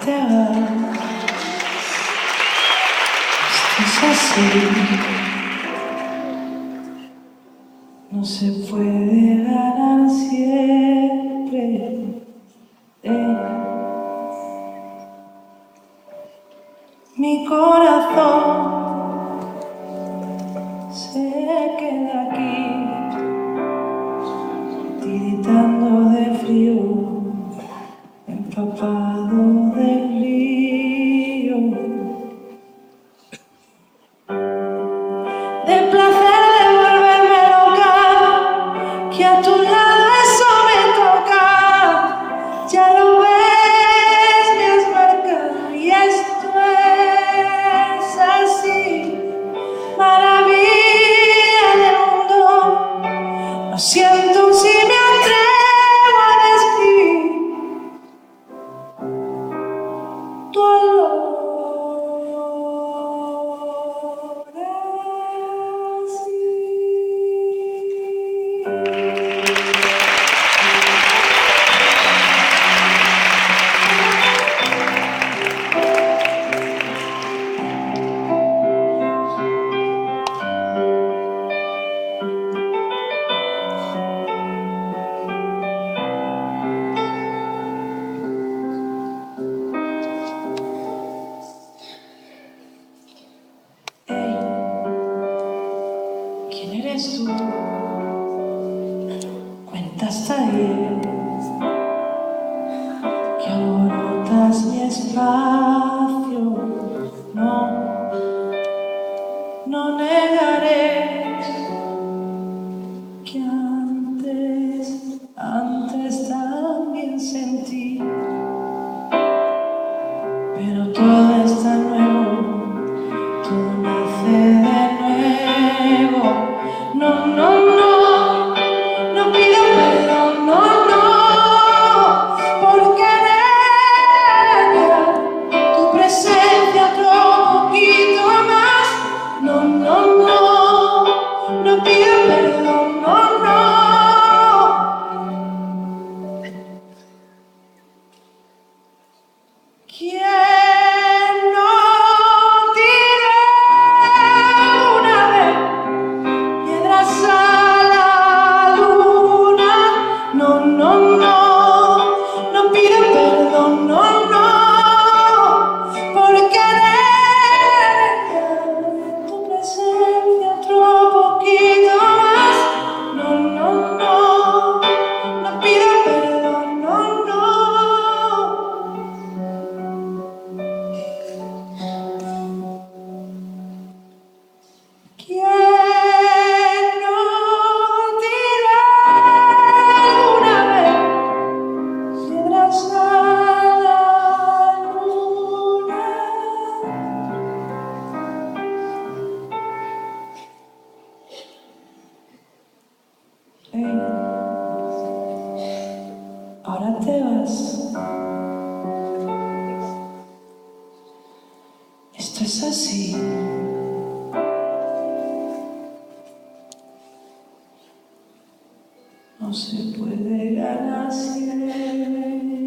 te vas. Esto es así. No se puede ganar siempre. Mi corazón se queda aquí, tiritando de frío, empapado del lío. De placer de volverme loca, que a tu lado eso me toca. Ya lo ves, me has marcado y esto es así. Maravilla del mundo, lo siento si me atrevo a describir tu olor así. ¿Quién eres tú? Cuenta hasta 10, que alborotas mi espacio. No negaré que antes también sentí, pero todo está nuevo, todo nace de nuevo. No pido perdón, no, por querer tu presencia otro poquito más. No pido perdón, no. ¿Quién no tiró una vez piedras a la luna? No pido perdón, no, por querer tu presencia otro poquito más. No pido perdón, no. ¿Quién no tiró alguna vez piedras a la luna? Ahora te vas. Esto es así. No se puede ganar siempre.